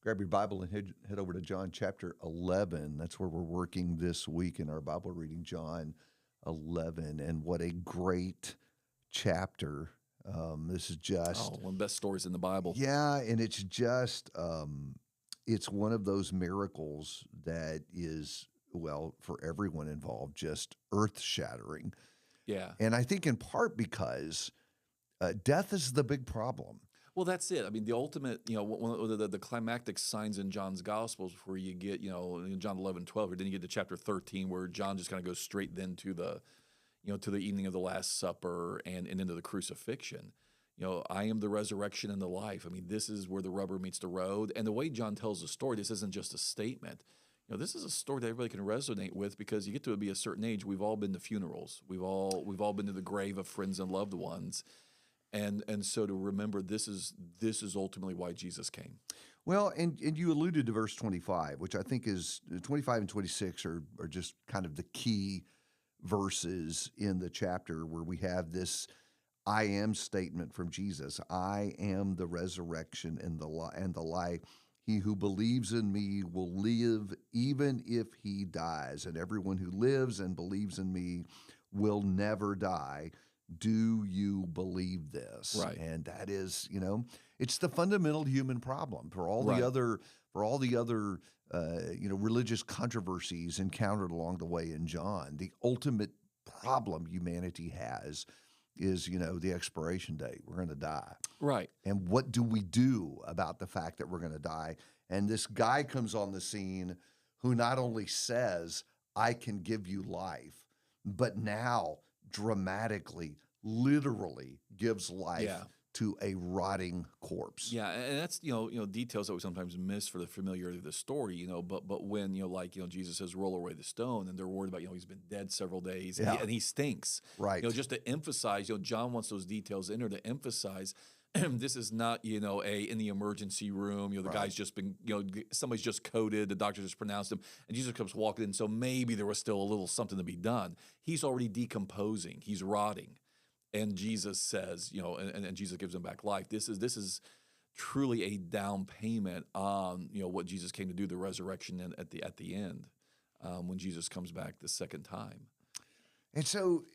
Grab your Bible and head over to John chapter 11. That's where we're working this week in our Bible reading, John 11. And what a great chapter. This is just, one of the best stories in the Bible. yeah, and it's just, it's one of those miracles that is, well, for everyone involved, just earth-shattering. Yeah. And I think in part because death is the big problem. Well, that's it. I mean, the ultimate, one of the climactic signs in John's Gospels where you get, in John 11, 12, or then you get to chapter 13 where John just kind of goes straight then to the, to the evening of the Last Supper and into the crucifixion. I am the resurrection and the life. I mean, this is where the rubber meets the road. And the way John tells the story, this isn't just a statement. This is a story that everybody can resonate with because you get to be a certain age. We've all been to funerals. We've all been to the grave of friends and loved ones. And so to remember, this is ultimately why Jesus came. Well, and you alluded to verse 25, which I think is 25 and 26 are just kind of the key verses in the chapter where we have this I am statement from Jesus. I am the resurrection and the life. He who believes in me will live even if he dies, and everyone who lives and believes in me will never die. Do you believe this? Right. And that is, it's the fundamental human problem for all Right. the other religious controversies encountered along the way in John. The ultimate problem humanity has is, the expiration date. We're going to die. Right. And what do we do about the fact that we're going to die? And this guy comes on the scene who not only says, I can give you life, but now dramatically, literally gives life to a rotting corpse. Yeah, and that's details that we sometimes miss for the familiarity of the story. But when Jesus says roll away the stone, and they're worried about he's been dead several days, and he stinks. Right. Just to emphasize, John wants those details in there to emphasize. This is not, in the emergency room, the guy's just been, somebody's just coded, the doctor just pronounced him, and Jesus comes walking in, so maybe there was still a little something to be done. He's already decomposing, he's rotting, and Jesus says, and Jesus gives him back life. This is truly a down payment on, what Jesus came to do, the resurrection and at the end, when Jesus comes back the second time. And so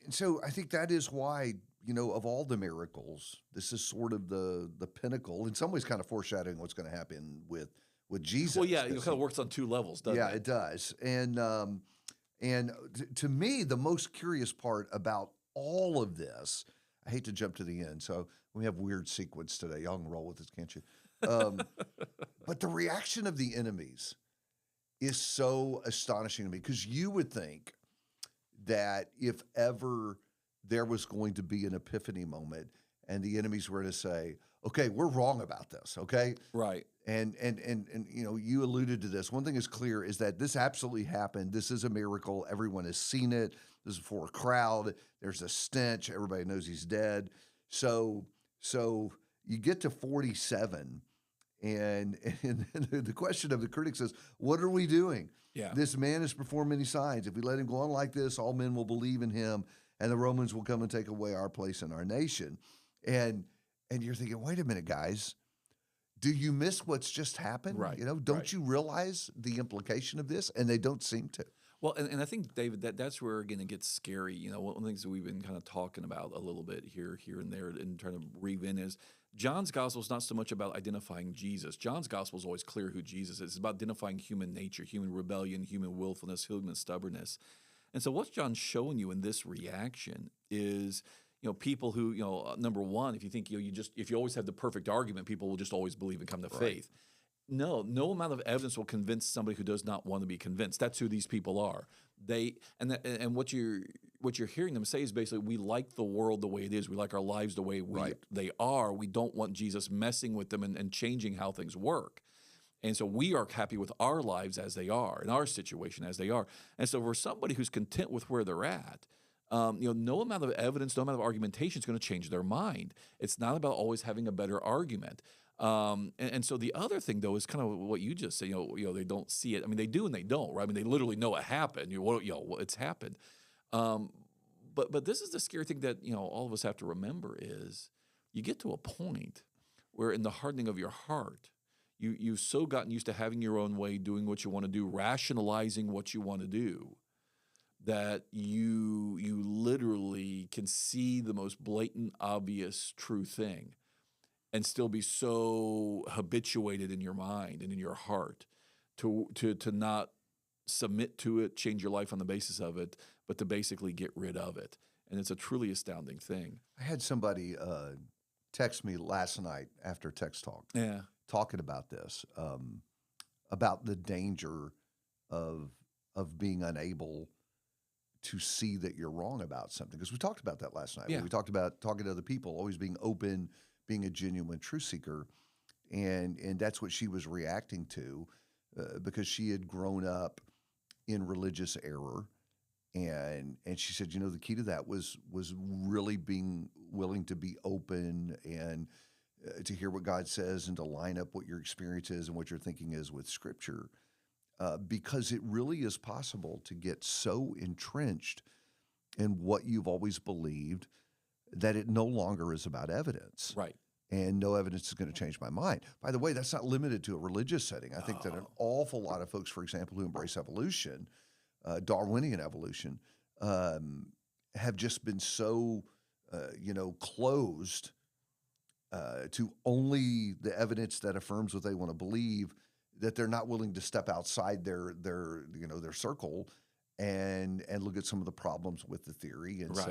I think that is why, of all the miracles, this is sort of the pinnacle, in some ways kind of foreshadowing what's going to happen with Jesus. Well, yeah, it kind of works on two levels, doesn't it? Yeah, it does. And to me, the most curious part about all of this, I hate to jump to the end, so we have weird sequence today. Y'all can roll with this, can't you? But the reaction of the enemies is so astonishing to me, because you would think that if ever there was going to be an epiphany moment and the enemies were to say, okay, we're wrong about this, okay? Right. And you alluded to this. One thing is clear is that this absolutely happened. This is a miracle. Everyone has seen it. This is for a crowd. There's a stench. Everybody knows he's dead. So you get to 47, and the question of the critics is, what are we doing? Yeah. This man has performed many signs. If we let him go on like this, all men will believe in him, and the Romans will come and take away our place in our nation. And you're thinking, wait a minute, guys. Do you miss what's just happened? Right. Don't you realize the implication of this? And they don't seem to. Well, and I think, David, that's where, again, it gets scary. One of the things that we've been kind of talking about a little bit here and there and trying to weave in is John's gospel is not so much about identifying Jesus. John's gospel is always clear who Jesus is. It's about identifying human nature, human rebellion, human willfulness, human stubbornness. And so what's John showing you in this reaction is, people who, number one, if you think, if you always have the perfect argument, people will just always believe and come to faith. No amount of evidence will convince somebody who does not want to be convinced. That's who these people are. And what you're hearing them say is basically, we like the world the way it is. We like our lives the way they are. We don't want Jesus messing with them and changing how things work. And so we are happy with our lives as they are, in our situation as they are. And so for somebody who's content with where they're at, no amount of evidence, no amount of argumentation is going to change their mind. It's not about always having a better argument. And so the other thing, though, is kind of what you just said. They don't see it. I mean, they do and they don't, right? I mean, they literally know it happened. It's happened. But this is the scary thing that all of us have to remember is you get to a point where, in the hardening of your heart, you've so gotten used to having your own way, doing what you want to do, rationalizing what you want to do, that you literally can see the most blatant, obvious, true thing and still be so habituated in your mind and in your heart to not submit to it, change your life on the basis of it, but to basically get rid of it. And it's a truly astounding thing. I had somebody text me last night after text talk Yeah. talking about this, about the danger of being unable to see that you're wrong about something. Because we talked about that last night. Yeah. We talked about talking to other people, always being open, being a genuine truth seeker. And that's what she was reacting to because she had grown up in religious error. And she said, the key to that was really being willing to be open and to hear what God says and to line up what your experience is and what your thinking is with Scripture. Because it really is possible to get so entrenched in what you've always believed that it no longer is about evidence. Right. And no evidence is going to change my mind. By the way, that's not limited to a religious setting. I think that an awful lot of folks, for example, who embrace evolution, Darwinian evolution, have just been so, closed to only the evidence that affirms what they want to believe, that they're not willing to step outside their circle and look at some of the problems with the theory and Right.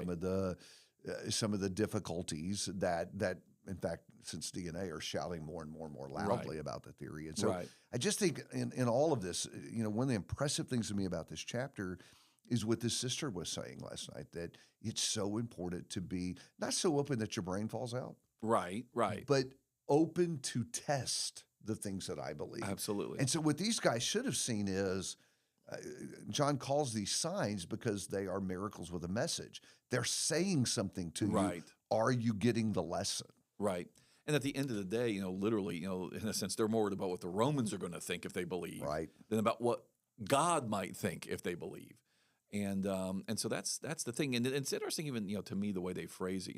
some of the difficulties that in fact, since DNA are shouting more and more and more loudly Right. about the theory. And so Right. I just think in all of this, one of the impressive things to me about this chapter is what this sister was saying last night, that it's so important to be not so open that your brain falls out, Right. Right. but open to test the things that I believe. Absolutely. And so what these guys should have seen is, John calls these signs because they are miracles with a message. They're saying something to you. Right. Are you getting the lesson? Right. And at the end of the day, literally, in a sense, they're more worried about what the Romans are going to think if they believe, Right. than about what God might think if they believe. And so that's the thing. And it's interesting, even to me, the way they phrase it.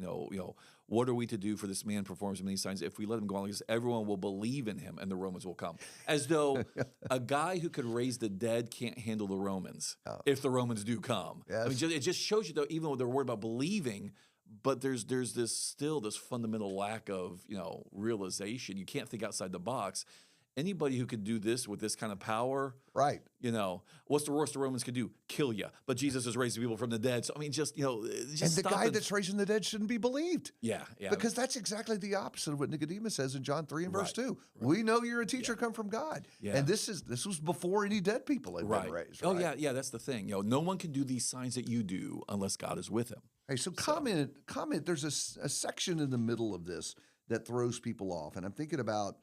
What are we to do for this man performs many signs? If we let him go on like this, everyone will believe in him, and the Romans will come. As though a guy who could raise the dead can't handle the Romans if the Romans do come. Yes. I mean, it just shows you, though, even though they're worried about believing, but there's this fundamental lack of realization. You can't think outside the box. Anybody who could do this with this kind of power, Right. What's the worst the Romans could do? Kill you. But Jesus is raising people from the dead. So I mean, just And the stop guy and- that's raising the dead shouldn't be believed. yeah. Because that's exactly the opposite of what Nicodemus says in John 3 and verse Right. 2. We know you're a teacher come from God. Yeah. And this was before any dead people had been raised. Oh right? yeah. That's the thing. No one can do these signs that you do unless God is with him. Hey, so comment. There's a section in the middle of this that throws people off. And I'm thinking about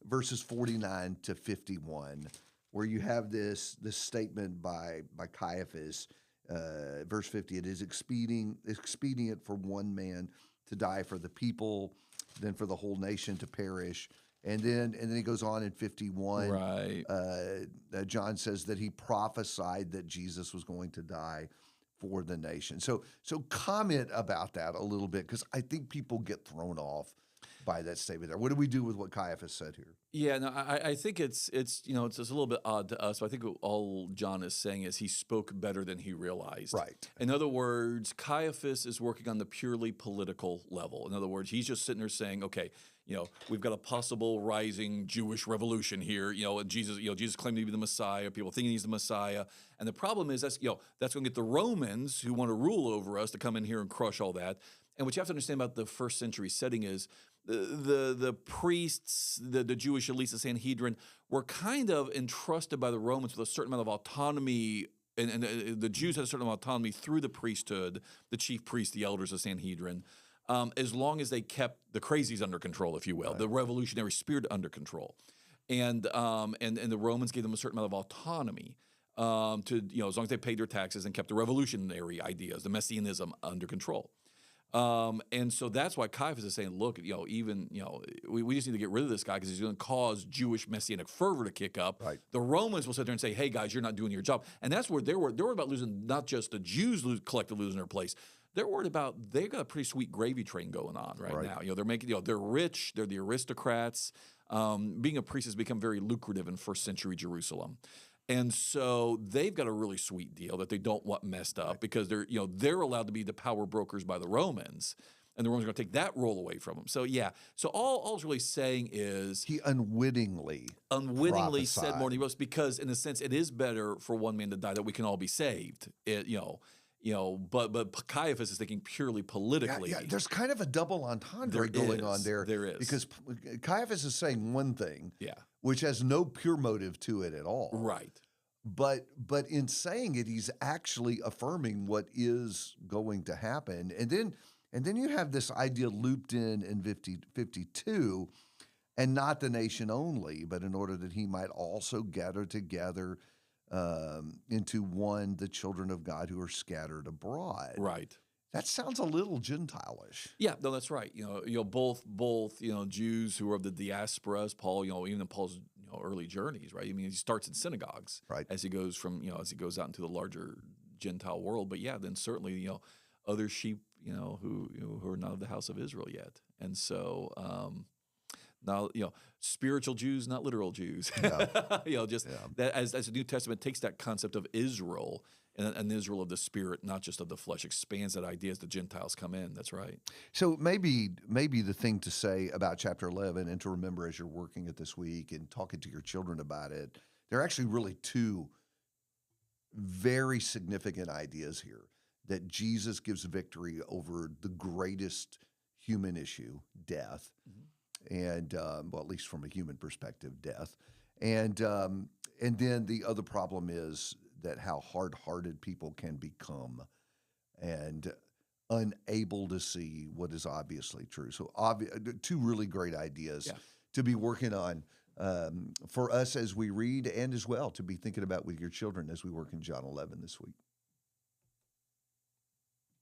verses 49 to 51, where you have this statement by Caiaphas, verse 50, it is expedient for one man to die for the people, then for the whole nation to perish. And then he goes on in 51. Right. John says that he prophesied that Jesus was going to die for the nation. So comment about that a little bit, because I think people get thrown off by that statement there. What do we do with what Caiaphas said here? Yeah, no, I think it's just a little bit odd to us, but I think all John is saying is he spoke better than he realized. Right. In other words, Caiaphas is working on the purely political level. In other words, he's just sitting there saying, okay, we've got a possible rising Jewish revolution here. Jesus claimed to be the Messiah. People thinking he's the Messiah, and the problem is that's going to get the Romans who want to rule over us to come in here and crush all that. And what you have to understand about the first century setting is the priests, the Jewish elites, the Sanhedrin, were kind of entrusted by the Romans with a certain amount of autonomy, and the Jews had a certain amount of autonomy through the priesthood, the chief priests, the elders, the Sanhedrin, as long as they kept the crazies under control, if you will, the revolutionary spirit under control. And the Romans gave them a certain amount of autonomy to, as long as they paid their taxes and kept the revolutionary ideas, the messianism under control. And so that's why Caiaphas is saying, look, we just need to get rid of this guy because he's going to cause Jewish messianic fervor to kick up. Right. The Romans will sit there and say, hey, guys, you're not doing your job. And that's where they were about losing, not just the Jews collectively losing their place. They're worried about they've got a pretty sweet gravy train going on right Right. now. They're making they're rich, they're the aristocrats. Being a priest has become very lucrative in first century Jerusalem. And so they've got a really sweet deal that they don't want messed up because they're allowed to be the power brokers by the Romans, and the Romans are going to take that role away from them. So yeah, so all it's really saying is He unwittingly said more than he was, because in a sense it is better for one man to die that we can all be saved. But Caiaphas is thinking purely politically. Yeah, there's kind of a double entendre going on there. There is. Because Caiaphas is saying one thing, Yeah. which has no pure motive to it at all. Right. But in saying it, he's actually affirming what is going to happen. And then you have this idea looped in 52, and not the nation only, but in order that he might also gather together into one the children of God who are scattered abroad. Right. That sounds a little Gentile-ish. Yeah, no, that's right. Both Jews who are of the diaspora, as Paul, even in Paul's early journees, right? I mean, he starts in synagogues, Right. as he goes as he goes out into the larger Gentile world. But yeah, then certainly other sheep, who are not of the house of Israel yet, and so now spiritual Jews, not literal Jews. Yeah. That as the New Testament takes that concept of Israel and Israel of the spirit, not just of the flesh, expands that idea as the Gentiles come in. That's right. So maybe the thing to say about chapter 11 and to remember as you're working it this week and talking to your children about it, there are actually really two very significant ideas here. That Jesus gives victory over the greatest human issue, death, and at least from a human perspective, death, and then the other problem is that how hard-hearted people can become, and unable to see what is obviously true. So, two really great ideas to be working on for us as we read, and as well to be thinking about with your children as we work in John 11 this week.